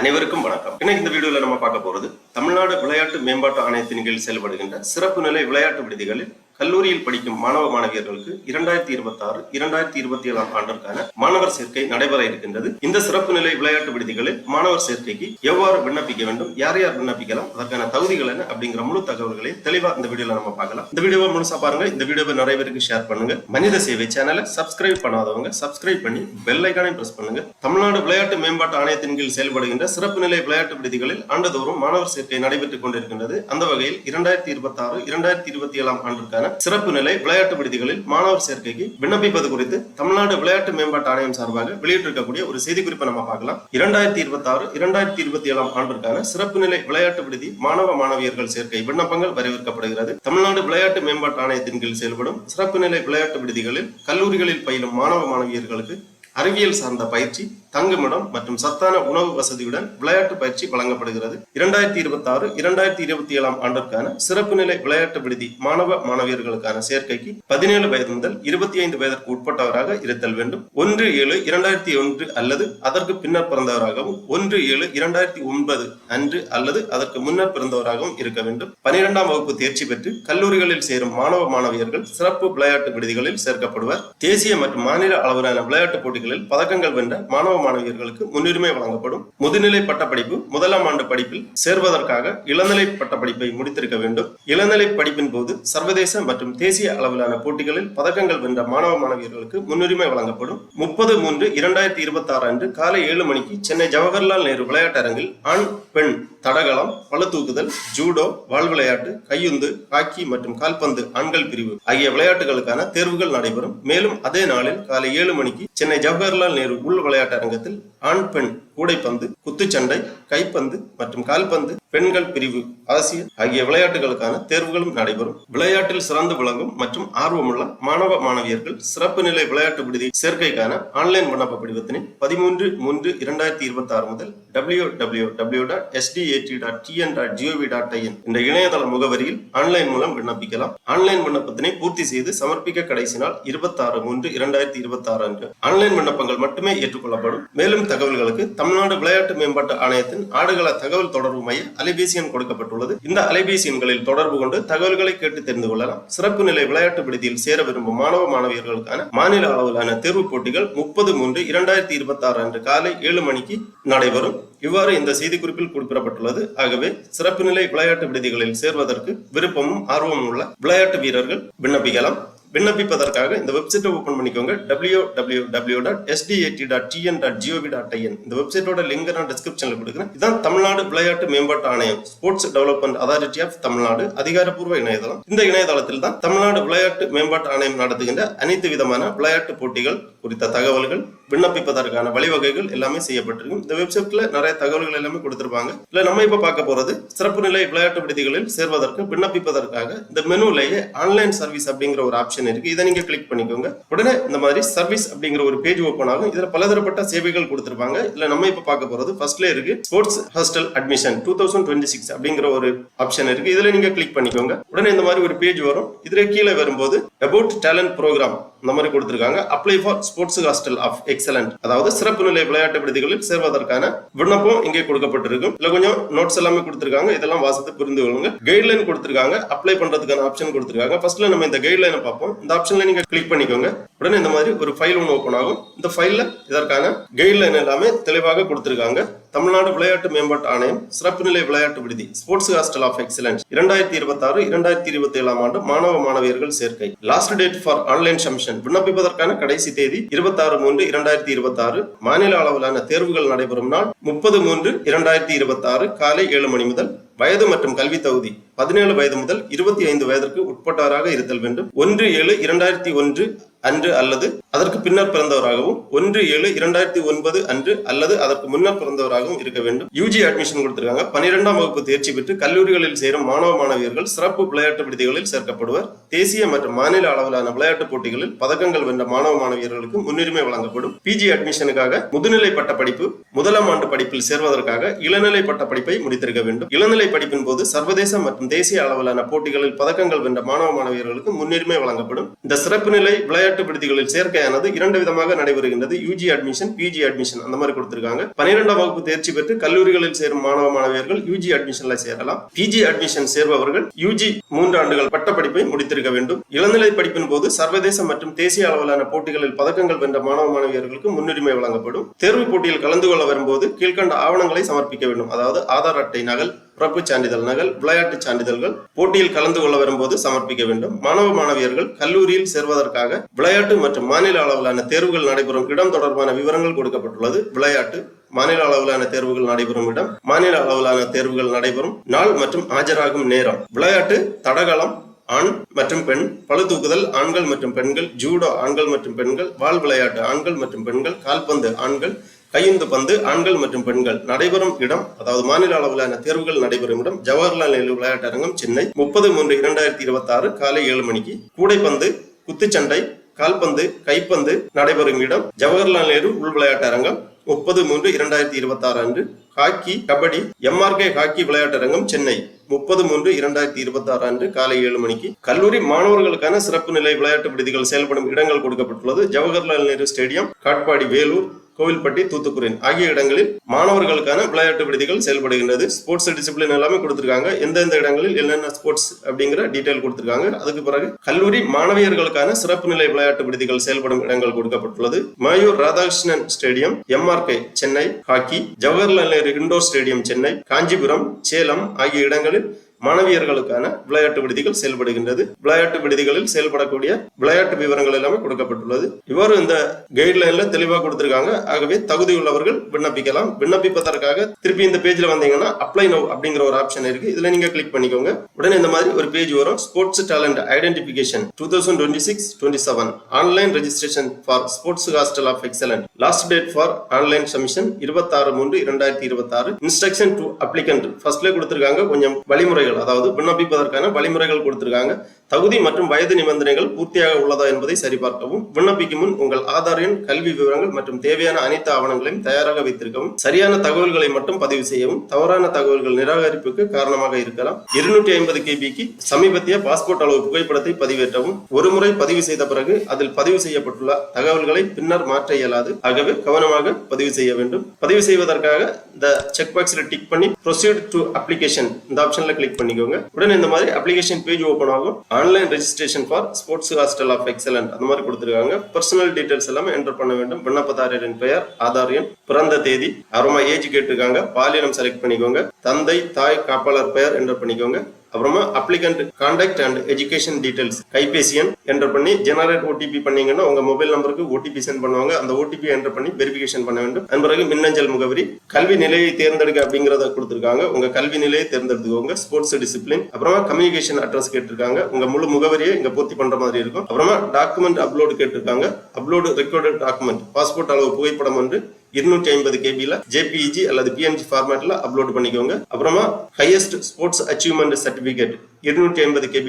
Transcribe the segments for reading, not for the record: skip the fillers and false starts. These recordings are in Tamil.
அனைவருக்கும் வணக்கம். இன்னைக்கு இந்த வீடியோல நம்ம பார்க்க போறது தமிழ்நாடு விளையாட்டு மேம்பாட்டு ஆணையத்தின் கீழ் செயல்படுகின்ற சிறப்பு நிலை விளையாட்டு விடுதிகளில் கல்லூரியில் படிக்கும் மாணவ மாணவியர்களுக்கு 2026-2027 ஆண்டிற்கான மாணவர் சேர்க்கை நடைபெற இருக்கின்றது. இந்த சிறப்பு நிலை விளையாட்டு விடுதிகளில் மாணவர் சேர்க்கைக்கு எவ்வாறு விண்ணப்பிக்க வேண்டும், யார் யார் விண்ணப்பிக்கலாம், அதற்கான தகுதிகள் என்ன அப்படிங்கிற முழு தகவல்களை தெளிவா இந்த வீடியோல நம்ம பார்க்கலாம். இந்த வீடியோவை முழுசா பாருங்க. இந்த வீடியோவை நிறைய பேருக்கு ஷேர் பண்ணுங்க. மனித சேவை சேனலை சப்ஸ்கிரைப் பண்ணாதவங்க சப்ஸ்கிரைப் பண்ணி பெல் ஐகானை பிரஸ் பண்ணுங்க. தமிழ்நாடு விளையாட்டு மேம்பாட்டு ஆணையத்தின் கீழ் செயல்படுகின்ற சிறப்பு நிலை விளையாட்டு விடுதிகளில் ஆண்டுதோறும் மாணவர் சேர்க்கை நடைபெற்றுக் கொண்டிருக்கின்றது. அந்த வகையில் 2026-2027 ஆண்டிற்கான சிறப்பு நிலை விளையாட்டு விடுதிகளில் மாணவர் சேர்க்கைக்கு விண்ணப்பிப்பது குறித்து தமிழ்நாடு விளையாட்டு மேம்பாட்டு ஆணையம் சார்பாக வெளியிட்டிருக்கக்கூடிய ஒரு செய்தி குறிப்பை நம்ம பார்க்கலாம். 2026-2027 ஆண்டிற்கான சிறப்பு நிலை விளையாட்டு விடுதி மாணவ மாணவியர்கள் சேர்க்கை விண்ணப்பங்கள் வரவேற்கப்படுகிறது. தமிழ்நாடு விளையாட்டு மேம்பாட்டு ஆணையத்தின் கீழ் செயல்படும் சிறப்பு நிலை விளையாட்டு விடுதிகளில் கல்லூரிகளில் பயிலும் மாணவ மாணவியர்களுக்கு அறிவியல் சார்ந்த பயிற்சி, தங்குமிடம் மற்றும் சத்தான உணவு வசதியுடன் விளையாட்டு பயிற்சி வழங்கப்படுகிறது. 2026-2027 ஆண்டிற்கான சிறப்பு நிலை விளையாட்டு விடுதி மாணவ மாணவியர்களுக்கான சேர்க்கைக்கு 17 வயது முதல் 25 வயதிற்கு உட்பட்டவராக இருத்தல் வேண்டும். 1/7/2001 அல்லது அதற்கு பின்னர் பிறந்தவராகவும் 1/7/2009 அன்று அல்லது அதற்கு முன்னர் பிறந்தவராகவும் இருக்க வேண்டும். 12ஆம் வகுப்பு தேர்ச்சி பெற்று கல்லூரிகளில் சேரும் மாணவ மாணவியர்கள் சிறப்பு விளையாட்டு விடுதிகளில் சேர்க்கப்படுவர். தேசிய மற்றும் மாநில அளவிலான விளையாட்டு போட்டிகளில் பதக்கங்கள் வென்ற மாணவ மாணவியர்களுக்கு முன்னுரிமை வழங்கப்படும். முதுநிலை பட்டப்படிப்பு முதலாம் ஆண்டு படிப்பில் சேர்வதற்காக இளநிலை பட்டப்படிப்பை முடித்திருக்க வேண்டும். இளநிலை படிப்பின் போது சர்வதேச மற்றும் தேசிய அளவிலான போட்டிகளில் பதக்கங்கள் வென்ற மாணவ மாணவியர்களுக்கு முன்னுரிமை வழங்கப்படும். 30/3/2026 அன்று காலை 7 மணிக்கு சென்னை ஜவஹர்லால் நேரு விளையாட்டரங்கில் ஆண் பெண் தடகளம், பளுதூக்குதல், ஜூடோ, வாள் விளையாட்டு, கையுந்து, ஹாக்கி மற்றும் கால்பந்து ஆண்கள் பிரிவு ஆகிய விளையாட்டுகளுக்கான தேர்வுகள் நடைபெறும். மேலும் அதே நாளில் காலை 7 மணிக்கு சென்னை ஜவஹர்லால் நேரு உள் விளையாட்டரங்கத்தில் ஆண் பெண் கூடைப்பந்து, குத்துச்சண்டை, கைப்பந்து மற்றும் கால்பந்து பெண்கள் பிரிவு ஆசிய ஆகிய விளையாட்டுகளுக்கான தேர்வுகளும் நடைபெறும். விளையாட்டில் சிறந்து விளங்கும் மற்றும் ஆர்வமுள்ள மாணவ மாணவியர்கள் சிறப்பு நிலை விளையாட்டு விடுதி சேர்க்கைக்கான ஆன்லைன் விண்ணப்ப படிவத்தினை 13/3/2026 முதல் www.sdat.tn.gov.in என்ற இணையதள முகவரியில் ஆன்லைன் மூலம் விண்ணப்பிக்கலாம். ஆன்லைன் விண்ணப்பத்தினை பூர்த்தி செய்து சமர்ப்பிக்க கடைசி நாள் 26/3/2026 அன்று. ஆன்லைன் விண்ணப்பங்கள் மட்டுமே ஏற்றுக்கொள்ளப்படும். மேலும் தகவல்களுக்கு தமிழ்நாடு விளையாட்டு மேம்பாட்டு ஆணையத்தின் ஆடுகள தகவல் தொடர்பு மைய அலைபேசி எண் கொடுக்கப்பட்டுள்ளது. இந்த அலைபேசி எண்களில் தொடர்பு கொண்டு தகவல்களை கேட்டு தெரிந்து கொள்ளலாம். சிறப்பு நிலை விளையாட்டு விடுதியில் சேர விரும்பும் மாணவ மாணவியர்களுக்கான மாநில அளவிலான தேர்வு போட்டிகள் 30/3/2026 அன்று காலை 7 மணிக்கு நடைபெறும். இவ்வாறு இந்த செய்திக்குறிப்பில் குறிப்பிடப்பட்டுள்ளது. ஆகவே சிறப்பு நிலை விளையாட்டு விடுதிகளில் சேர்வதற்கு விருப்பமும் ஆர்வமும் உள்ள விளையாட்டு வீரர்கள் விண்ணப்பிக்கலாம். விண்ணப்பிப்பதற்காக இந்த வெப்சைட்டை ஓபன் பண்ணிக்கோங்க. www.sdat.tn.gov.in இந்த வெப்சைட்டோட லிங்க் நான் டிஸ்கிரிப்ஷன்ல கொடுக்குறேன். இதான் தமிழ்நாடு விளையாட்டு மேம்பாட்டு ஆணையம், sports development authority of Tamil Nadu அதிகாரப்பூர்வ இணையதளம். இந்த இணையதளத்தில் தான் தமிழ்நாடு விளையாட்டு மேம்பாட்டு ஆணையம் நடத்துகின்ற அனைத்து விதமான விளையாட்டு போட்டிகள் குறித்த தகவல்கள், விண்ணப்பிப்பதற்கான வழிவகைகள் எல்லாமே செய்யப்பட்டிருக்கும். இந்த வெப்சைட்ல நிறைய தகவல்கள் எல்லாமே கொடுத்திருப்பாங்க. இல்ல நம்ம இப்ப பார்க்க போறது சிறப்பு நிலை விளையாட்டு விடுதிகளில் சேர்வதற்கு விண்ணப்பிப்பதற்காக இந்த மெனுலேயே ஆன்லைன் சர்வீஸ் அப்படிங்கிற ஒரு ஆப்ஷன் இருக்கு. இதை நீங்க கிளிக் பண்ணிக்கோங்க. உடனே இந்த மாதிரி சர்வீஸ் அப்படிங்கிற ஒரு பேஜ் ஓபன் ஆகும். இதுல பலதரப்பட்ட சேவைகள் கொடுத்திருப்பாங்க. இல்ல நம்ம இப்ப பார்க்க போறது ஃபர்ஸ்ட்ல இருக்கு ஸ்போர்ட்ஸ் ஹாஸ்டல் அட்மிஷன் 2026 அப்படிங்கிற ஒரு ஆப்ஷன் இருக்கு. இதுல நீங்க கிளிக் பண்ணிக்கோங்க. உடனே இந்த மாதிரி ஒரு பேஜ் வரும். இதுல கீழே வரும்போது அபவுட் டேலண்ட் ப்ரோக்ராம் இந்த மாதிரி கொடுத்திருக்காங்க. Apply for sports hostel of excellent, அதாவது சிறப்பு நிலை விளையாட்டு விடுதிகளில் சேர்வதற்கான விண்ணப்பம் இங்கே கொடுக்கப்பட்டிருக்கும். இல்ல கொஞ்சம் நோட்ஸ் எல்லாமே கொடுத்திருக்காங்க. இதெல்லாம் வாசித்து புரிந்து கொள்ளுங்க. கைட்லைன் கொடுத்திருக்காங்க. அப்ளை பண்றதுக்கான ஆப்ஷன் கொடுத்திருக்காங்க. ஃபர்ஸ்ட்ல நம்ம இந்த கைட்லைனை பார்ப்போம். இந்த ஆப்ஷன்ல நீங்க கிளிக் பண்ணிக்கோங்க. உடனே இந்த மாதிரி ஒரு ஃபைல் ஒன்று ஓபன் ஆகும். இந்த ஃபைல்ல இதற்கான கைட்லைன் எல்லாமே தெளிவாக கொடுத்திருக்காங்க. தமிழ்நாடு விளையாட்டு மேம்பாட்டு ஆணையம் சிறப்பு நிலை விளையாட்டு விடுதி ஸ்போர்ட்ஸ் ஹாஸ்டல் ஆஃப் எக்ஸலன்ஸ் 2026-2027 ஆண்டு மாணவ மாணவியர்கள் சேர்க்கை. Last date for online submission, விண்ணப்பிப்பதற்கான கடைசி தேதி 26/3/2026. மாநில அளவிலான தேர்வுகள் நடைபெறும் நாள் 30/3/2026 காலை 7 மணி முதல். வயது மற்றும் கல்வி தகுதி 17 வயது முதல் 25 வயதிற்கு உட்பட்டவராக இருத்தல் வேண்டும். 1/7/2001 அன்று அல்லது அதற்கு பின்னர் பிறந்தவராகவும் 1/7/2009 அன்று அல்லது அதற்கு முன்னர் பிறந்தவராகவும் இருக்க வேண்டும். யூஜி அட்மிஷன் கொடுத்திருக்காங்க. 12ஆம் வகுப்பு தேர்ச்சி பெற்று கல்லூரிகளில் சேரும் மாணவ மாணவியர்கள் சிறப்பு விளையாட்டு விடுதிகளில் சேர்க்கப்படுவர். தேசிய மற்றும் மாநில அளவிலான விளையாட்டு போட்டிகளில் பதக்கங்கள் வென்ற மாணவ மாணவியர்களுக்கு முன்னுரிமை வழங்கப்படும். பிஜி அட்மிஷனுக்காக முதுநிலை பட்ட படிப்பு முதலாம் ஆண்டு படிப்பில் சேர்வதற்காக இளநிலை பட்ட படிப்பை முடித்திருக்க வேண்டும். இளநிலை படிப்பின் போது சர்வதேச மற்றும் தேசிய அளவிலான போட்டிகளில் பதக்கங்கள் வென்ற மாணவ மாணவியர்களுக்கு முன்னுரிமை வழங்கப்படும். இந்த சிறப்பு நிலை விளையாட்டு விடுதிகளில் சேர்க்கை நிலையானது 2 விதமாக நடைபெறுகின்றது. யூஜி அட்மிஷன், பிஜி அட்மிஷன் அந்த மாதிரி கொடுத்திருக்காங்க. 12ஆம் வகுப்பு தேர்ச்சி பெற்று கல்லூரிகளில் சேரும் மாணவ மாணவியர்கள் யூஜி அட்மிஷன்ல சேரலாம். பிஜி அட்மிஷன் சேர்பவர்கள் யூஜி 3 ஆண்டுகள் பட்டப்படிப்பை முடித்திருக்க வேண்டும். இளநிலை படிப்பின் போது சர்வதேச மற்றும் தேசிய அளவிலான போட்டிகளில் பதக்கங்கள் வென்ற மாணவ மாணவியர்களுக்கு முன்னுரிமை வழங்கப்படும். தேர்வு போட்டியில் கலந்து கொள்ள வரும்போது கீழ்கண்ட ஆவணங்களை சமர்ப்பிக்க வேண்டும். அதாவது ஆதார் அட்டை நகல், பிறப்பு சான்றிதழ் நகல், விளையாட்டு சான்றிதழ்கள் போட்டியில் கலந்து கொள்ள வரும்போது சமர்ப்பிக்க வேண்டும். மாணவ மாணவியர்கள் கல்லூரியில் சேர்வதற்காக விளையாட்டு மற்றும் மாநில அளவிலான தேர்வுகள் நடைபெறும் இடம் தொடர்பான விவரங்கள் கொடுக்கப்பட்டுள்ளது. விளையாட்டு மாநில அளவிலான தேர்வுகள் நடைபெறும் இடம், மாநில அளவிலான தேர்வுகள் நடைபெறும் நாள் மற்றும் ஆஜராகும் நேரம். விளையாட்டு தடகளம் ஆண் மற்றும் பெண், பளு தூக்குதல் ஆண்கள் மற்றும் பெண்கள், ஜூடோ ஆண்கள் மற்றும் பெண்கள், வாள் விளையாட்டு ஆண்கள் மற்றும் பெண்கள், கால்பந்து ஆண்கள், கையுந்து பந்து ஆண்கள் மற்றும் பெண்கள். நடைபெறும் இடம், அதாவது மாநில அளவிலான தேர்வுகள் நடைபெறும் இடம் ஜவஹர்லால் நேரு விளையாட்டரங்கம், சென்னை. 30/3/2026 காலை 7 மணிக்கு. கூடைப்பந்து, குத்துச்சண்டை, கால்பந்து, கைப்பந்து நடைபெறும் இடம் ஜவஹர்லால் நேரு உள் விளையாட்டரங்கம், 30/3/2026 அன்று. ஹாக்கி, கபடி, எம்ஆர்கே ஹாக்கி விளையாட்டரங்கம், சென்னை. 30/3/2026 அன்று காலை 7 மணிக்கு. கல்லூரி மாணவர்களுக்கான சிறப்பு நிலை விளையாட்டு விடுதிகள் செயல்படும் இடங்கள் கொடுக்கப்பட்டுள்ளது. ஜவஹர்லால் நேரு ஸ்டேடியம், காட்பாடி வேலூர், கோவில்பட்டி, தூத்துக்குடி ஆகிய இடங்களில் மாணவர்களுக்கான விளையாட்டு விடுதிகள் செயல்படுகின்றது. ஸ்போர்ட்ஸ் டிசிப்ளின் எல்லாமே கொடுத்திருக்காங்க. எந்தெந்த இடங்களில் என்னென்ன ஸ்போர்ட்ஸ் அப்படிங்கிற டீடைல் கொடுத்திருக்காங்க. அதுக்கு பிறகு கல்லூரி மாணவியர்களுக்கான சிறப்பு நிலை விளையாட்டு விடுதிகள் செயல்படும் இடங்கள் கொடுக்கப்பட்டுள்ளது. Mayor Radhakrishnan stadium, MRK Chennai hockey, Jawaharlal Nehru indoor stadium Chennai, Kanchipuram, Salem ஆகிய இடங்களில் மாணவியர்களுக்கான விளையாட்டு விடுதிகள் செயல்படுகின்றது. விளையாட்டு விடுதிகளில் செயல்படக்கூடிய விளையாட்டு விவரங்கள் எல்லாமே கொடுக்கப்பட்டுள்ளது. இவ்வாறு இந்த கைட்லைன்ல தெளிவாக கொடுத்திருக்காங்க. ஆகவே தகுதி உள்ளவர்கள் விண்ணப்பிக்கலாம். விண்ணப்பிப்பதற்காக திருப்பி இந்த பேஜ்ல வந்தீங்கன்னா அப்ளை நவ் அப்படிங்கிற ஒரு ஆப்ஷன் இருக்கு. இதுல நீங்க கிளிக் பண்ணிக்கோங்க. உடனே இந்த மாதிரி ஒரு பேஜ் வரும். Sports talent identification 2026-27 online registration for sports hostel of excellent. Last date for online submission 26/3/2026. Instruction to applicant ஃபர்ஸ்ட்ல கொடுத்திருக்காங்க. கொஞ்சம் வழிமுறைகள், அதாவது விண்ணப்பிப்பதற்கான வழிமுறைகள் கொடுத்திருக்காங்க. தகுதி மற்றும் வயது நிபந்தனைகள் பூர்த்தியாக உள்ளதா என்பதை சரிபார்க்கவும். விண்ணப்பிக்கும் முன் உங்கள் ஆதார் எண், கல்வி விவரங்கள் மற்றும் தேவையான அனைத்து ஆவணங்களையும் தயாராக வைத்திருக்கவும். சரியான தகவல்களை மட்டும் பதிவு செய்யவும். தவறான தகவல்கள் நிராகரிப்புக்கு காரணமாக இருக்கலாம். 250 KB சமீபத்திய பாஸ்போர்ட் அளவு புகைப்படத்தை பதிவேற்றவும். ஒருமுறை பதிவு செய்த பிறகு அதில் பதிவு செய்யப்பட்டுள்ள தகவல்களை பின்னர் மாற்ற இயலாது. ஆகவே கவனமாக பதிவு செய்ய வேண்டும். பதிவு செய்வதற்காக இந்த செக் பாக்ஸ்ல டிக் பண்ணி ப்ரொசீட் டு அப்ளிகேஷன் இந்த ஆப்ஷன்ல கிளிக் பண்ணிக்கோங்க. உடனே இந்த மாதிரி அப்ளிகேஷன் பேஜ் ஓபன் ஆகும். Online registration for sports hostel of excellent அந்த மாதிரி கொடுத்திருக்காங்க. பர்சனல் டீடைல்ஸ் எல்லாமே என்டர் பண்ண வேண்டும். விண்ணப்பதாரரின் பெயர், ஆதார் எண், பிறந்த தேதி, அப்புறமா ஏஜ் கேட்டிருக்காங்க. பாலினம் செலக்ட் பண்ணிக்கோங்க. தந்தை, தாய், காப்பாளர் பெயர் என்டர் பண்ணிக்கோங்க. அப்புறமா applicant contact and education details, கைபேசி எண் என்டர் பண்ணி ஜெனரேட் ஓடிபி பண்ணீங்கன்னா உங்க மொபைல் நம்பருக்கு ஓடிபி சென்ட் பண்ணுவாங்க. அந்த ஓடிபி என்டர் பண்ணி வெரிஃபிகேஷன் பண்ண வேண்டும். அதன் பிறகு மின்னஞ்சல் முகவரி, கல்வி நிலையை தேர்ந்தெடுக்க அப்படிங்கறத கொடுத்திருக்காங்க. உங்க கல்வி நிலையை தேர்ந்தெடுத்துக்கோங்க. ஸ்போர்ட்ஸ் டிசிப்ளின், அப்புறமா கம்யூனிகேஷன் அட்ரஸ் கேட்டிருக்காங்க. உங்க முழு முகவரியை இங்க பூர்த்தி பண்ற மாதிரி இருக்கும். அப்புறமா டாக்குமெண்ட் அப்லோடு கேட்டிருக்காங்க. அப்லோடு ரெக்கார்டட் டாக்குமெண்ட், பாஸ்போர்ட் அளவு புகைப்படம் வந்து 250 KB ஜேபிஇஜி அல்லது பிஎன்ஜி ஃபார்மேட்ல அப்லோட் பண்ணிக்கோங்க. அப்புறமா highest sports achievement certificate 250 KB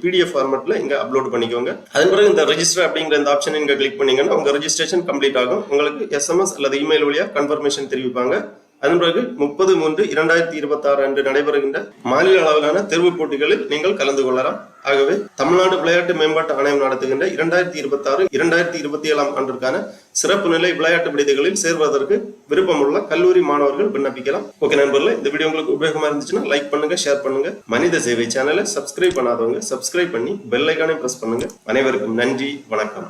PDF ஃபார்மேட்ல இங்க அப்லோட் பண்ணிக்கோங்க. அதன் பிறகு இந்த ரெஜிஸ்டர் அப்படிங்கிற இந்த ஆப்ஷன் இங்க கிளிக் பண்ணீங்கன்னா உங்க ரெஜிஸ்ட்ரேஷன் கம்ப்ளீட் ஆகும். உங்களுக்கு SMS அல்லது இமெயில் வழியா கன்ஃபர்மேஷன் தெரிவிப்பாங்க. அதன் பிறகு 30/3/2026 அன்று நடைபெறுகின்ற மாநில அளவிலான தேர்வு போட்டிகளில் நீங்கள் கலந்து கொள்ளலாம். ஆகவே தமிழ்நாடு விளையாட்டு மேம்பாட்டு ஆணையம் நடத்துகின்ற 2026-2027 ஆண்டிற்கான சிறப்பு நிலை விளையாட்டு விடுதிகளில் சேர்வதற்கு விருப்பமுள்ள கல்லூரி மாணவர்கள் விண்ணப்பிக்கலாம். ஓகே நண்பர்களே, இந்த வீடியோ உங்களுக்கு உபயோகமா இருந்துச்சுன்னா லைக் பண்ணுங்க, ஷேர் பண்ணுங்க. மனித சேவை சேனலை சப்ஸ்கிரைப் பண்ணாதவங்க சப்ஸ்கிரைப் பண்ணி பெல் ஐகானை பிரஸ் பண்ணுங்க. அனைவருக்கும் நன்றி, வணக்கம்.